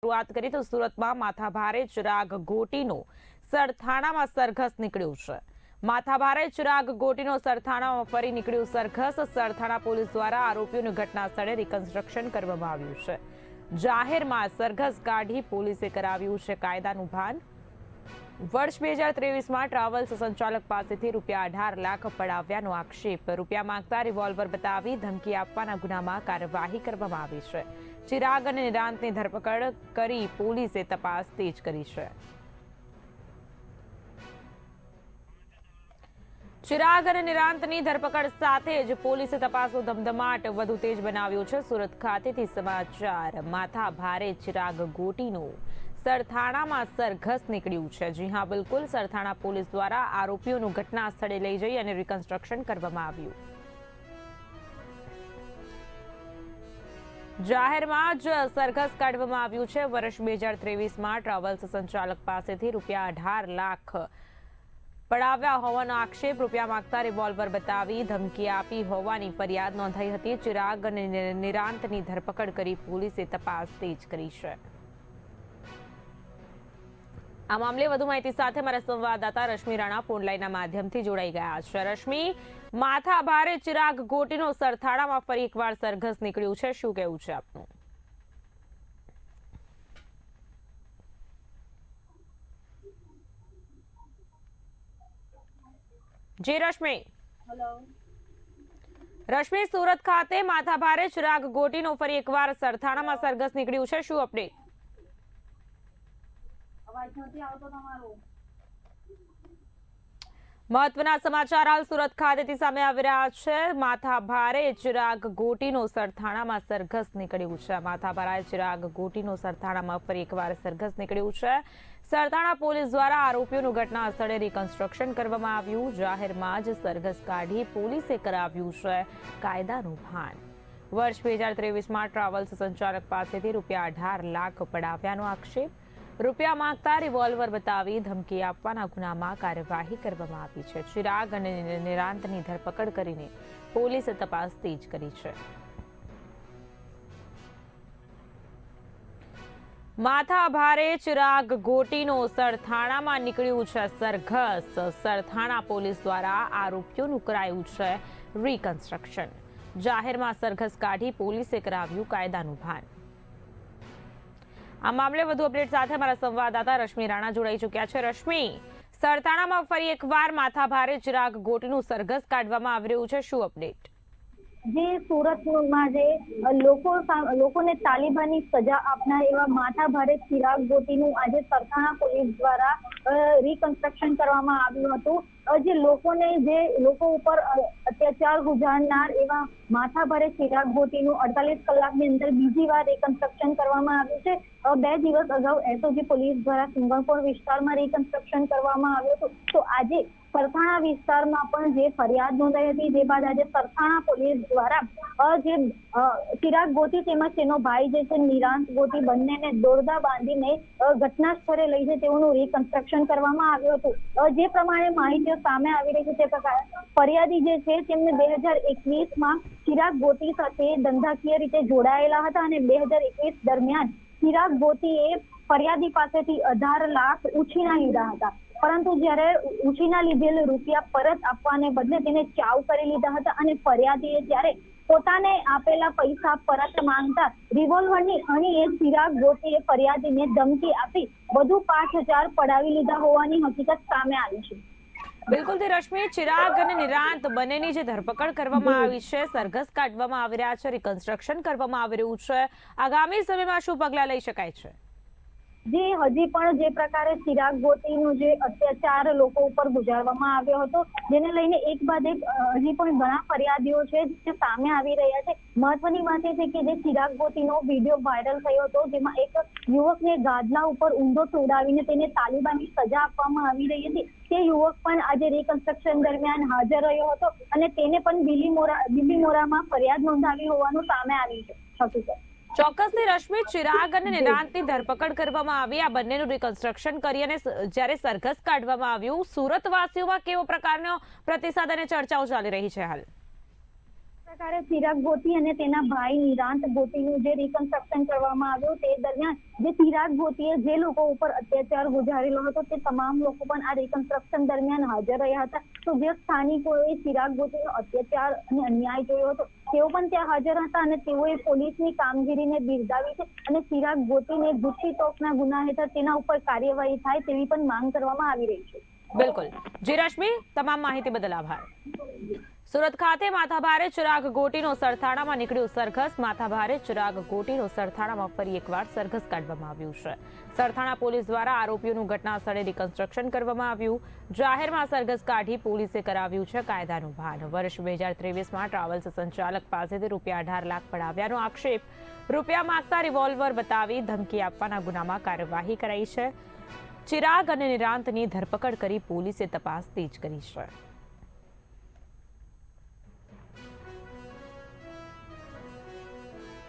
શરૂઆત કરી તો સુરતમાં માથાભારે ચિરાગ ગોટીનો સરથાણામાં સરઘસ નીકળ્યું છે। માથાભારે ચિરાગ ગોટીનો સરથાણામાં ફરી નીકળ્યું સરઘસ। સરથાણા પોલીસ દ્વારા આરોપીઓનું ઘટના સ્થળે રિકન્સ્ટ્રક્શન કરવામાં આવ્યું છે। જાહેરમાં સરઘસ કાઢી પોલીસે કરાવ્યું છે કાયદાનું ભાન। વર્ષ 2023માં ટ્રાવેલ્સ સંચાલક પાસેથી ₹18 લાખ પડાવ્યાનો આક્ષેપ। રૂપિયા માંગતા રિવોલ્વર બતાવી ધમકી આપવાના ગુનામાં કાર્યવાહી કરવામાં આવી છે। ચિરાગ અને નિરાંતની ધરપકડ કરી પોલીસે તપાસ તેજ કરી છે। ચિરાગ અને નિરાંતની ધરપકડ સાથે જ પોલીસે તપાસનો ધમધમાટ વધુ તેજ બનાવ્યો છે। સુરત ખાતેથી સમાચાર। માથાભારે ચિરાગ ગોટીનો સરથાણામાં સરઘસ નીકળ્યું છે। જી હા, બિલકુલ, સરથાણા પોલીસ દ્વારા આરોપીઓનું ઘટના સ્થળે લઈ જઈ અને રિકન્સ્ટ્રક્શન કરવામાં આવ્યું। જાહેરમાં જ સરઘસ કાઢવામાં આવ્યું છે। વર્ષ 2023માં ટ્રાવેલ્સ સંચાલક પાસેથી ₹18 લાખ પડાવ્યા હોવાનો આક્ષેપ। રૂપિયા માંગતા રિવોલ્વર બતાવી ધમકી આપી હોવાની ફરિયાદ નોંધાઈ હતી। ચિરાગ અને નિરાંતની ધરપકડ કરી પોલીસે તપાસ તેજ કરી છે। આ મામલે વધુ માહિતી સાથે મારા સંવાદદાતા રશ્મિ રાણા ફોન લાઈનના માધ્યમથી જોડાઈ ગયા છે। રશ્મિ, માથાભારે ચિરાગ ગોટીનો સરથાણામાં ફરી એકવાર સરઘસ નીકળ્યું છે, શું કહેવું છે આપનું? જી રશ્મિ। રશ્મિ, સુરત ખાતે માથાભારે ચિરાગ ગોટીનો ફરી એકવાર સરથાણામાં સરઘસ નીકળ્યું છે, શું અપડેટ? મહત્વના સમાચાર હાલ સુરત ખાતેથી સામે આવી રહ્યા છે। માથાભારે ચિરાગ ગોટીનો સરથાણામાં સરઘસ નીકળ્યું છે। માથાભારે ચિરાગ ગોટીનો સરથાણામાં ફરી એકવાર સરઘસ નીકળ્યું છે। સરથાણા પોલીસ દ્વારા આરોપીઓનું ઘટના સ્થળે રિકન્સ્ટ્રક્શન કરવામાં આવ્યું। જાહેરમાં જ સરઘસ કાઢી પોલીસે કરાવ્યું છે કાયદાનું ભાન। વર્ષ 2023માં ટ્રાવેલ્સ સંચાલક પાસેથી ₹18 લાખ પડાવ્યાનો આક્ષેપ। રૂપિયા માંગતા રિવોલ્વર બતાવી ધમકી આપવાના ગુનામાં કાર્યવાહી કરવામાં આવી છે। ચિરાગ અને નિરાંતની ધરપકડ કરીને પોલીસે તપાસ તેજ કરી છે। માથાભારે ચિરાગ ગોટીનો સરથાણામાં નીકળ્યું છે સરઘસ। સરથાણા પોલીસ દ્વારા આરોપીઓનું કરાયું છે રિકન્સ્ટ્રક્શન। જાહેરમાં સરઘસ કાઢી પોલીસે કરાવ્યું કાયદાનું ભાન। આ મામલે વધુ અપડેટ સાથે અમારા સંવાદદાતા રશ્મિ રાણા જોડાઈ ચૂક્યા છે। રશ્મિ, સરથાણામાં ફરી એકવાર માથાભારે ચિરાગ ગોટીનું સરઘસ કાઢવામાં આવી રહ્યું છે, શું અપડેટ? જે સુરતમાં જે લોકોને તાલિબાની સજા આપનાર એવા માથાભારે ચિરાગ ગોટીનું આજે સરથાણા પોલીસ દ્વારા રિકન્સ્ટ્રક્શન કરવામાં આવ્યું હતું। જે લોકો ઉપર અત્યાચાર ગુજારનાર એવા માથાભારે ચિરાગ ગોટીનું 48 કલાકની અંદર બીજી વાર રિકન્સ્ટ્રક્શન કરવામાં આવ્યું છે। 2 દિવસ અગાઉ એસઓજી પોલીસ દ્વારા સિંગણપોર વિસ્તારમાં રિકન્સ્ટ્રક્શન કરવામાં આવ્યું હતું। તો આજે સરથાણા વિસ્તારમાં પણ જે ફરિયાદ નોંધાઈ હતી, જે બાદ આજે સરથાણા પોલીસ દ્વારા જે ચિરાગ ગોટી તેમજ તેનો ભાઈ જે છે નિરાંત ગોટી બંનેને દોરડા બાંધીને ઘટના સ્થળે લઈ જાય તેઓનું રિકન્સ્ટ્રક્શન કરવામાં આવ્યું હતું। જે પ્રમાણે માહિતીઓ સામે આવી રહી છે તે પ્રકારે ફરિયાદી જે છે તેમને 2021માં ચિરાગ ગોટી સાથે ધંધાકીય રીતે જોડાયેલા હતા અને 2021 દરમિયાન ચિરાગ ગોટીએ ફરિયાદી પાસેથી 18 લાખ ઉછીના લીધા હતા। પરંતુ જ્યારે ઉછીના લીધેલ રૂપિયા પરત આપવાને બદલે તેને ચાવ કરી લીધા હતા અને ફરિયાદીએ જ્યારે પોતાને આપેલા પૈસા પરત માંગતા રિવોલ્વરની અણીએ ચિરાગ ગોટીએ ફરિયાદીને ધમકી આપી વધુ 5,000 પડાવી લીધા હોવાની હકીકત સામે આવી છે। બિલકુલ થી રશ્મિ, ચિરાગ અને નિરાંત બંનેની જે ધરપકડ કરવામાં આવી છે, સરઘસ કાઢવામાં આવી રહ્યા છે, રિકન્સ્ટ્રક્શન કરવામાં આવી રહ્યું છે, આગામી સમયમાં શું પગલાં લઈ શકાય છે? જે હજી પણ જે પ્રકારે ચિરાગ ગોટીનો જે અત્યાચાર લોકો ઉપર ગુજારવામાં આવ્યો હતો, જેને લઈને એક બાદ એક હજી પણ ઘણા ફરિયાદીઓ છે જે સામે આવી રહ્યા છે। મહત્વની વાત એ છે કે જે ચિરાગ ગોટીનો વિડીયો વાયરલ થયો હતો, જેમાં એક યુવકને ગાદલા ઉપર ઊંધો સુવડાવીને તેને તાલિબાની સજા આપવામાં આવી રહી હતી, તે યુવક પણ આજે રિકન્સ્ટ્રક્શન દરમિયાન હાજર રહ્યો હતો અને તેને પણ બિલીમોરામાં ફરિયાદ નોંધાવી હોવાનું સામે આવ્યું છે હકીકત। ચોક્કસથી રશ્મિ, ચિરાગ અને નિરાંતની ધરપકડ કરવામાં આવી, આ બંનેનું રિકન્સ્ટ્રક્શન કરી અને જ્યારે સરઘસ કાઢવામાં આવ્યું, સુરતવાસીઓમાં કેવો પ્રકારનો પ્રતિસાદ અને ચર્ચાઓ ચાલી રહી છે હાલ? પ્રકારે ચિરાગ ગોટી અને તેના ભાઈ નિરાંત ગોટીનું જે રિકન્સ્ટ્રક્શન કરવામાં આવ્યું તે દરમિયાન જે ચિરાગ ગોટીએ જે લોકો ઉપર અત્યાચાર ગુજારેલો હતો તે તમામ લોકો પણ આ રિકન્સ્ટ્રક્શન દરમિયાન હાજર રહ્યા હતા. તો જે સ્થાનિકોએ ચિરાગ ગોટીનો અત્યાચાર અને અન્યાય જોયો હતો તેઓ પણ ત્યાં હાજર હતા અને તેઓએ પોલીસની કામગીરીને બિરદાવી છે અને ચિરાગ ગોટીને ગુસ્સી તોફના ગુના હેઠળ તેના ઉપર કાર્યવાહી થાય તેવી પણ માંગ કરવામાં આવી રહી છે. બિલકુલ જી રશ્મિ, તમામ માહિતી બદલ આભાર. સુરત ખાતે માથાભારે ચિરાગ ગોટીનો સરથાણામાં નીકળ્યું સરઘસ. માથાભારે ચિરાગ ગોટીનો સરથાણામાં ફરી એકવાર સરઘસ કાઢવામાં આવ્યું છે. સરથાણા પોલીસ દ્વારા આરોપીઓનું ઘટના સ્થળે રિકન્સ્ટ્રક્શન કરવામાં આવ્યું. જાહેરમાં સરઘસ કાઢી પોલીસે કરાવ્યું છે કાયદાનું ભાન. વર્ષ 2023માં ટ્રાવેલ્સ સંચાલક પાસેથી ₹18 લાખ પડાવ્યાનો આક્ષેપ. રૂપિયા માંગતા રિવોલ્વર બતાવી ધમકી આપવાના ગુનામાં કાર્યવાહી કરાઈ છે. ચિરાગ અને નિરાંતની ધરપકડ કરી પોલીસે તપાસ તેજ કરી છે.